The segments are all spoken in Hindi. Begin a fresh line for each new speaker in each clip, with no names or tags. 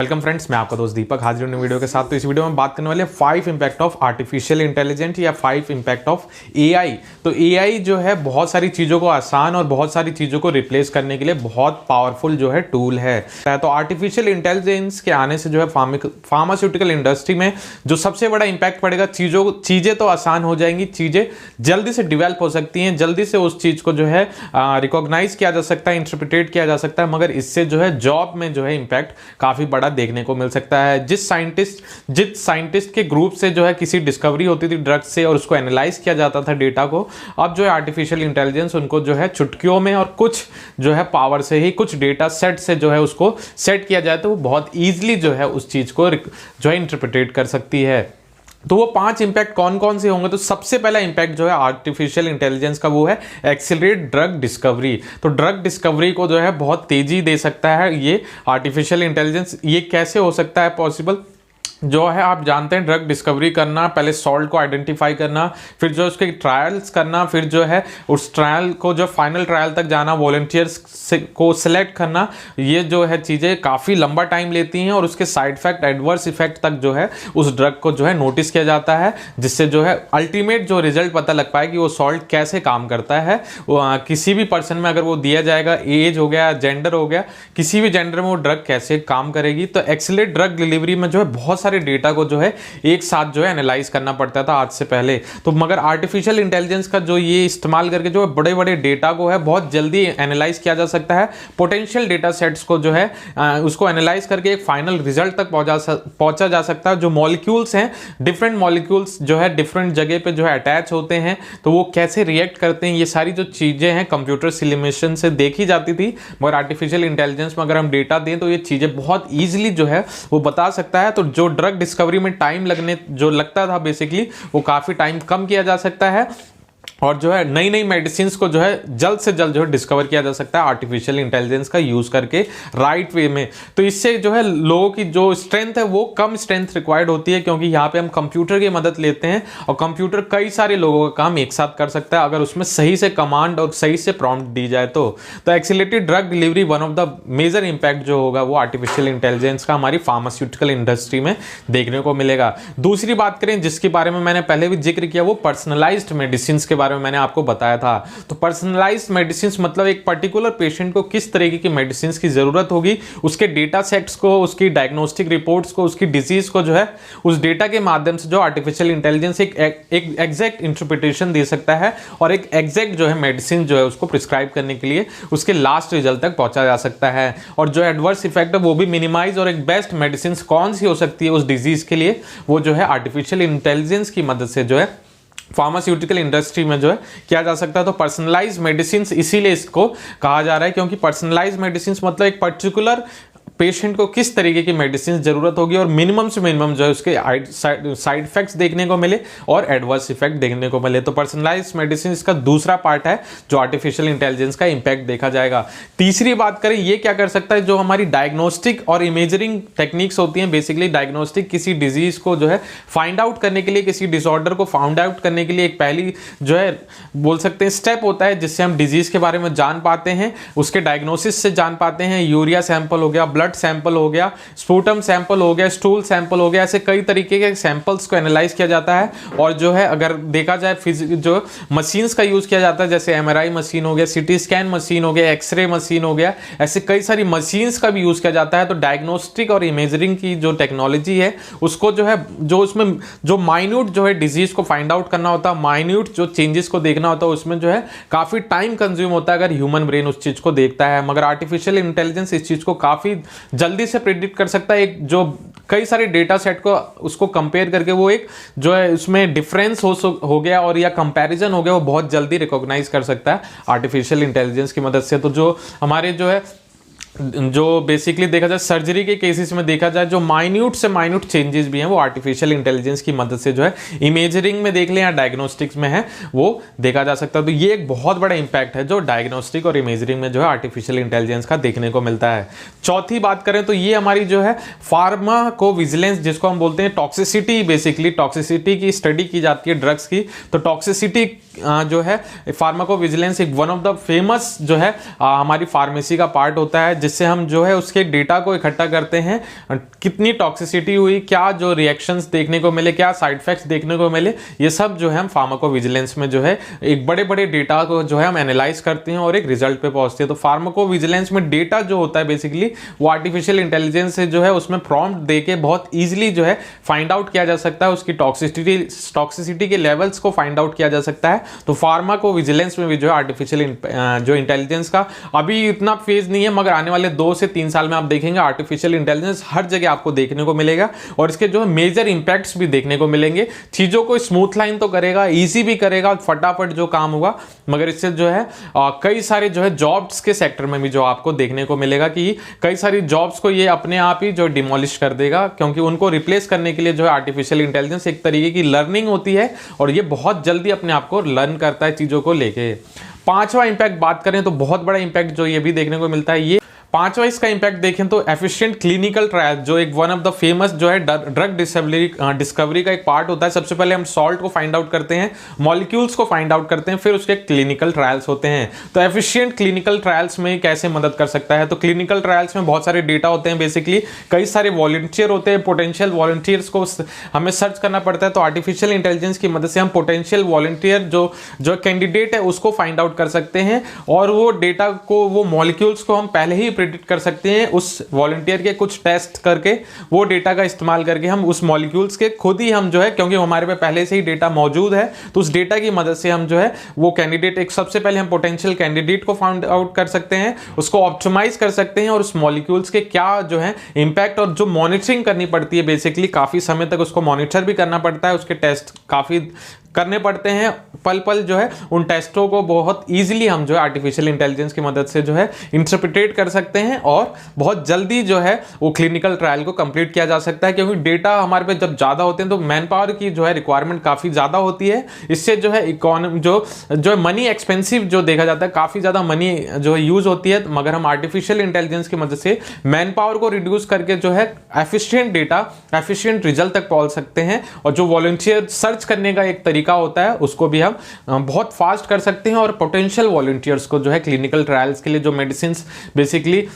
वेलकम फ्रेंड्स, मैं आपका दोस्त दीपक हाजिर हूं वीडियो के साथ। तो इस वीडियो में बात करने वाले 5 इंपैक्ट ऑफ आर्टिफिशियल इंटेलिजेंस या 5 इंपैक्ट ऑफ एआई। तो एआई जो है बहुत सारी चीज़ों को आसान और बहुत सारी चीज़ों को रिप्लेस करने के लिए बहुत पावरफुल जो है टूल है। तो आर्टिफिशियल इंटेलिजेंस के आने से जो है फार्मास्यूटिकल इंडस्ट्री में जो सबसे बड़ा इंपैक्ट पड़ेगा, चीज़ें तो आसान हो जाएंगी, चीज़ें जल्दी से डिवेल्प हो सकती हैं, जल्दी से उस चीज़ को जो है रिकॉग्नाइज किया जा सकता है, इंटरप्रिटेट किया जा सकता है। मगर इससे जो है जॉब में जो है इंपैक्ट काफ़ी बड़ा देखने को मिल सकता है। जिस साइंटिस्ट के ग्रुप से जो है किसी डिस्कवरी होती थी ड्रग से और उसको एनालाइज किया जाता था डेटा को, अब जो है आर्टिफिशियल इंटेलिजेंस उनको जो है चुटकियों में और कुछ जो है पावर से ही, कुछ डेटा सेट से जो है उसको सेट किया जाए तो वो बहुत ईजिली जो है उस चीज़ को जो है इंटरप्रिटेट कर सकती है। तो वो 5 इंपैक्ट कौन कौन से होंगे? तो सबसे पहला इंपैक्ट जो है आर्टिफिशियल इंटेलिजेंस का वो है एक्सीलरेट ड्रग डिस्कवरी। तो ड्रग डिस्कवरी को जो है बहुत तेजी दे सकता है ये आर्टिफिशियल इंटेलिजेंस। ये कैसे हो सकता है पॉसिबल? जो है आप जानते हैं ड्रग डिस्कवरी करना, पहले सॉल्ट को आइडेंटिफाई करना, फिर जो उसके ट्रायल्स करना, फिर जो है उस ट्रायल को जो फाइनल ट्रायल तक जाना, वॉलंटियर्स को सिलेक्ट करना, ये जो है चीज़ें काफ़ी लंबा टाइम लेती हैं और उसके साइड इफेक्ट, एडवर्स इफेक्ट तक जो है उस ड्रग को जो है नोटिस किया जाता है, जिससे जो है अल्टीमेट जो रिजल्ट पता लग पाए कि वो सॉल्ट कैसे काम करता है। किसी भी पर्सन में अगर वो दिया जाएगा, एज हो गया, जेंडर हो गया, किसी भी जेंडर में वो ड्रग कैसे काम करेगी। तो एक्सीलरेट ड्रग डिलीवरी में जो है बहुत सारे डेटा को जो है एक साथ जो है एनालाइज करना पड़ता था आज से पहले। तो मगर आर्टिफिशियल इंटेलिजेंस का जो ये इस्तेमाल करके जो है बड़े बड़े डेटा को है बहुत जल्दी एनालाइज किया जा सकता है। पोटेंशियल डेटा सेट्स को जो है उसको एनालाइज करके एक फाइनल रिजल्ट तक पहुंचा जा सकता है। जो मॉलिक्यूल्स हैं, डिफरेंट मॉलिक्यूल्स जो है डिफरेंट जगह पे जो है अटैच होते हैं, तो वो कैसे रिएक्ट करते हैं, ये सारी जो चीजें हैं कंप्यूटर सिमुलेशन से देखी जाती थी। मगर आर्टिफिशियल इंटेलिजेंस में अगर हम डेटा दें तो ये चीजें बहुत ईजिली जो है वो बता सकता है। तो जो ड्रग डिस्कवरी में टाइम लगता था बेसिकली, वो काफी टाइम कम किया जा सकता है और जो है नई नई मेडिसिन को जो है जल्द से जल्द जो है डिस्कवर किया जा सकता है आर्टिफिशियल इंटेलिजेंस का यूज करके राइट वे में। तो इससे जो है लोगों की जो स्ट्रेंथ है वो कम स्ट्रेंथ रिक्वायर्ड होती है, क्योंकि यहाँ पे हम कंप्यूटर की मदद लेते हैं और कंप्यूटर कई सारे लोगों का काम एक साथ कर सकता है अगर उसमें सही से कमांड और सही से प्रॉम्प्ट दी जाए तो accelerated drug delivery one of the major impact जो होगा वो आर्टिफिशियल इंटेलिजेंस का हमारी फार्मास्यूटिकल इंडस्ट्री में देखने को मिलेगा। दूसरी बात करें जिसके बारे में मैंने पहले भी जिक्र किया, वो पर्सनलाइज्ड मेडिसिन के बारे में मैंने आपको बताया था। तो पर्सनलाइज्ड मेडिसिन मतलब एक पर्टिकुलर पेशेंट को किस तरीके की मेडिसिन की जरूरत होगी, उसके डेटा सेट्स को, उसकी डायग्नोस्टिक रिपोर्ट्स को, उसकी डिजीज को जो है उस डेटा के माध्यम से जो आर्टिफिशियल इंटेलिजेंस एक एग्जैक्ट इंटरप्रिटेशन दे सकता है और एक एग्जैक्ट जो है मेडिसिन जो है उसको प्रिस्क्राइब करने के लिए उसके लास्ट रिजल्ट तक पहुंचा जा सकता है। और जो एडवर्स इफेक्ट है वो भी मिनिमाइज, और एक बेस्ट मेडिसिन कौन सी हो सकती है उस डिजीज के लिए, वो जो है आर्टिफिशियल इंटेलिजेंस की मदद से जो है फार्मास्यूटिकल इंडस्ट्री में जो है किया जा सकता है। तो पर्सनलाइज मेडिसिन इसीलिए इसको कहा जा रहा है, क्योंकि पर्सनलाइज मेडिसिन मतलब एक पर्टिकुलर पेशेंट को किस तरीके की मेडिसिन जरूरत होगी और मिनिमम से मिनिमम जो है उसके साइड इफेक्ट्स देखने को मिले और एडवर्स इफेक्ट देखने को मिले। तो पर्सनलाइज्ड मेडिसिन इसका दूसरा पार्ट है जो आर्टिफिशियल इंटेलिजेंस का इंपैक्ट देखा जाएगा। तीसरी बात करें, ये क्या कर सकता है, जो हमारी डायग्नोस्टिक और इमेजिंग टेक्निक्स होती हैं, बेसिकली डायग्नोस्टिक किसी डिजीज को जो है फाइंड आउट करने के लिए, किसी डिसऑर्डर को फाउंड आउट करने के लिए एक पहली जो है बोल सकते हैं स्टेप होता है जिससे हम डिजीज के बारे में जान पाते हैं, उसके डायग्नोसिस से जान पाते हैं। यूरिया सैंपल हो गया, ब्लड सैंपल हो गया, स्पूटम सैंपल हो गया, स्टूल सैंपल हो गया, ऐसे कई तरीके के सैंपल्स को एनालाइज किया जाता है। और जो है अगर देखा जाए जो मशीन्स का यूज किया जाता है, जैसे एमआरआई मशीन हो गया, सीटी स्कैन मशीन हो गया, एक्सरे मशीन हो गया, ऐसे कई सारी मशीन्स का भी यूज किया जाता है। तो डायग्नोस्टिक और इमेजिंग की जो टेक्नोलॉजी है उसको जो है जो उसमें जो माइन्यूट जो है डिजीज को फाइंड आउट करना होता है, माइन्यूट जो चेंजेस को देखना होता है, उसमें जो है काफी टाइम कंज्यूम होता है अगर ह्यूमन ब्रेन उस चीज को देखता है। मगर आर्टिफिशियल इंटेलिजेंस इस चीज को काफी जल्दी से प्रेडिक्ट कर सकता है। एक जो कई सारे डेटा सेट को उसको कंपेयर करके वो एक जो है उसमें डिफरेंस हो गया और या कंपैरिजन हो गया, वो बहुत जल्दी रिकॉग्नाइज कर सकता है आर्टिफिशियल इंटेलिजेंस की मदद से। तो जो हमारे जो है जो बेसिकली देखा जाए सर्जरी के केसेस में देखा जाए, जो माइन्यूट से माइन्यूट चेंजेस भी हैं वो आर्टिफिशियल इंटेलिजेंस की मदद से जो है इमेजिंग में देख लें या डायग्नोस्टिक्स में है वो देखा जा सकता है। तो ये एक बहुत बड़ा इंपैक्ट है जो डायग्नोस्टिक और इमेजिंग में जो है आर्टिफिशियल इंटेलिजेंस का देखने को मिलता है। चौथी बात करें तो ये हमारी जो है फार्माकोविजिलेंस, जिसको हम बोलते हैं टॉक्सिसिटी, बेसिकली टॉक्सिसिटी की स्टडी की जाती है ड्रग्स की। तो टॉक्सिसिटी जो है फार्माको विजिलेंस एक वन ऑफ द फेमस जो है हमारी फार्मेसी का पार्ट होता है, जिससे हम जो है उसके डेटा को इकट्ठा करते हैं, कितनी टॉक्सिसिटी हुई, क्या जो रिएक्शंस देखने को मिले, क्या साइड इफेक्ट्स देखने को मिले, ये सब जो है हम फार्माको विजिलेंस में जो है एक बड़े बड़े डेटा को जो है हम एनालाइज करते हैं और एक रिजल्ट पे पहुंचते हैं। तो फार्माको विजिलेंस में डेटा जो होता है बेसिकली वो आर्टिफिशियल इंटेलिजेंस से जो है उसमें प्रॉम्प्ट देके बहुत ईजिली जो है फाइंड आउट किया जा सकता है, उसकी टॉक्सिसिटी के लेवल्स को फाइंड आउट किया जा सकता है। तो फार्माको विजिलेंस में भी जो है आर्टिफिशियल जो इंटेलिजेंस का अभी इतना फेज नहीं है, मगर आने वाले 2 से 3 साल में आप देखेंगे आर्टिफिशियल इंटेलिजेंस हर जगह आपको देखने को मिलेगा और इसके जो है मेजर इंपैक्ट्स भी देखने को मिलेंगे। चीजों को स्मूथ लाइन तो करेगा, इजी भी करेगा, फटाफट जो काम होगा, मगर इससे जो है कई सारे जो है जॉब्स के सेक्टर में भी जो आपको देखने को मिलेगा कि कई सारी जॉब्स को ये अपने आप ही जो डिमोलिश कर देगा, क्योंकि उनको रिप्लेस करने के लिए जो है आर्टिफिशियल इंटेलिजेंस एक तरीके की लर्निंग होती है और ये बहुत जल्दी अपने आप को लर्न करता है चीजों को लेके। पांचवा इंपैक्ट बात करें तो बहुत बड़ा इंपैक्ट जो ये भी देखने को मिलता है, ये पांचवा इसका इंपैक्ट देखें तो एफिशिएंट क्लिनिकल ट्रायल जो एक वन ऑफ द फेमस जो है ड्रग डिस्कवरी का एक पार्ट होता है। सबसे पहले हम सॉल्ट को फाइंड आउट करते हैं, मॉलिक्यूल्स को फाइंड आउट करते हैं, फिर उसके क्लिनिकल ट्रायल्स होते हैं। तो एफिशिएंट क्लिनिकल ट्रायल्स में कैसे मदद कर सकता है, तो क्लिनिकल ट्रायल्स में बहुत सारे डेटा होते हैं, बेसिकली कई सारे वॉलंटियर होते हैं, पोटेंशियल वॉलंटियर्स को हमें सर्च करना पड़ता है। तो आर्टिफिशियल इंटेलिजेंस की मदद से हम पोटेंशियल वॉलंटियर जो कैंडिडेट है उसको फाइंड आउट कर सकते हैं और वो डेटा को, वो मॉलिक्यूल्स को हम पहले ही प्रिडिक्ट कर सकते हैं उस वॉलंटियर के कुछ टेस्ट करके, वो डेटा का इस्तेमाल करके हम उस मॉलिक्यूल्स के खुद ही हम जो है, क्योंकि हमारे पे पहले से ही डेटा मौजूद है, तो उस डेटा की मदद से हम जो है वो कैंडिडेट, एक सबसे पहले हम पोटेंशियल कैंडिडेट को फाइंड आउट कर सकते हैं, उसको ऑप्टिमाइज कर सकते हैं और उस मॉलिक्यूल्स के क्या जो है इंपैक्ट, और जो मॉनिटरिंग करनी पड़ती है बेसिकली काफी समय तक उसको मॉनिटर भी करना पड़ता है, उसके टेस्ट काफी करने पड़ते हैं पल पल, जो है उन टेस्टों को बहुत इजीली हम जो है आर्टिफिशियल इंटेलिजेंस की मदद से जो है इंटरप्रिटेट कर सकते हैं और बहुत जल्दी जो है वो क्लिनिकल ट्रायल को कंप्लीट किया जा सकता है। क्योंकि डेटा हमारे पे जब ज़्यादा होते हैं तो मैन पावर की जो है रिक्वायरमेंट काफ़ी ज़्यादा होती है, इससे जो है इकोनॉमी जो मनी एक्सपेंसिव जो देखा जाता है, काफ़ी ज़्यादा मनी जो है यूज़ होती है, मगर हम आर्टिफिशियल इंटेलिजेंस की मदद से मैन पावर को रिड्यूस करके जो है एफिशिएंट डेटा, एफिशिएंट रिजल्ट तक पहुँच सकते हैं। और जो वॉलंटियर सर्च करने का एक तरीका होता है उसको भी हम बहुत फास्ट कर सकते हैं और पोटेंशियल वॉलंटियर्स को जो है क्लिनिकल ट्रायल्स के लिए जो मेडिसिन बेसिकली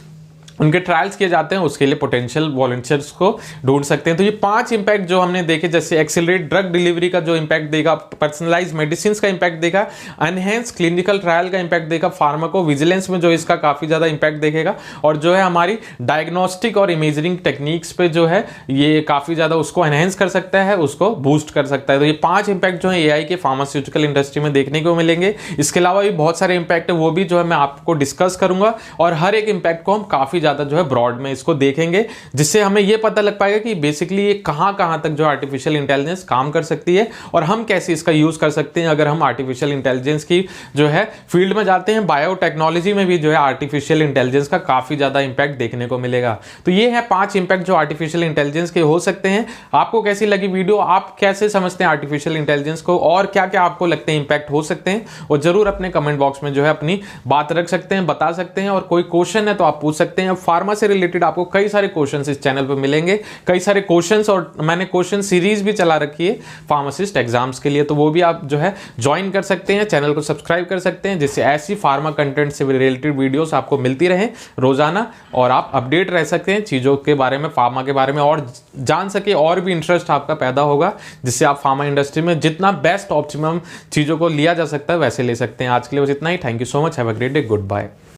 उनके ट्रायल्स किए जाते हैं उसके लिए पोटेंशियल वॉलंटियर्स को ढूंढ सकते हैं। तो ये 5 इंपैक्ट जो हमने देखे, जैसे एक्सेलरेट ड्रग डिलीवरी का जो इंपैक्ट देगा, पर्सनलाइज मेडिसिन का इंपैक्ट देगा, एनहेंस क्लिनिकल ट्रायल का इंपैक्ट देगा, फार्माको विजिलेंस में जो इसका काफ़ी ज़्यादा इंपैक्ट देखेगा, और जो है हमारी डायग्नोस्टिक और इमेजिंग टेक्निक्स पे जो है ये काफ़ी ज़्यादा उसको एनहेंस कर सकता है, उसको बूस्ट कर सकता है। तो ये 5 इंपैक्ट जो है एआई के फार्मास्यूटिकल इंडस्ट्री में देखने को मिलेंगे। इसके अलावा भी बहुत सारे इंपैक्ट है, वो भी जो है मैं आपको डिस्कस करूंगा और हर एक इंपैक्ट को हम काफ़ी ज़्यादा जो है ब्रॉड में इसको देखेंगे, जिससे हमें यह पता लग पाएगा कि बेसिकली ये कहां तक जो आर्टिफिशियल इंटेलिजेंस काम कर सकती है और हम कैसे इसका यूज कर सकते हैं अगर हम आर्टिफिशियल इंटेलिजेंस की जो है फील्ड में जाते हैं। बायोटेक्नोलॉजी में भी जो है आर्टिफिशियल इंटेलिजेंस का काफी ज्यादा इंपैक्ट देखने को मिलेगा। तो ये है 5 इंपैक्ट जो आर्टिफिशियल इंटेलिजेंस के हो सकते हैं। आपको कैसी लगी वीडियो, आप कैसे समझते हैं आर्टिफिशियल इंटेलिजेंस को, और क्या क्या आपको लगते हैं इंपैक्ट हो सकते हैं, और जरूर अपने कमेंट बॉक्स में जो है अपनी बात रख सकते हैं, बता सकते हैं। और कोई क्वेश्चन है तो आप पूछ सकते हैं। फार्मा से रिलेटेड आपको कई सारे क्वेश्चंस इस चैनल पे मिलेंगे, कई सारे क्वेश्चंस, और मैंने क्वेश्चन सीरीज भी चला रखी है फार्मासिस्ट एग्जाम्स के लिए, तो वो भी आप जो है ज्वाइन कर सकते हैं, चैनल को सब्सक्राइब कर सकते हैं, जिससे ऐसी फार्मा कंटेंट से रिलेटेड वीडियोस आपको मिलती रहे रोजाना, और आप अपडेट रह सकते हैं चीजों के बारे में, फार्मा के बारे में और जान सके, और भी इंटरेस्ट आपका पैदा होगा, जिससे आप फार्मा इंडस्ट्री में जितना बेस्ट ऑप्टिमम चीजों को लिया जा सकता है वैसे ले सकते हैं। आज के लिए बस इतना ही। Thank you so much, have a great day, good bye.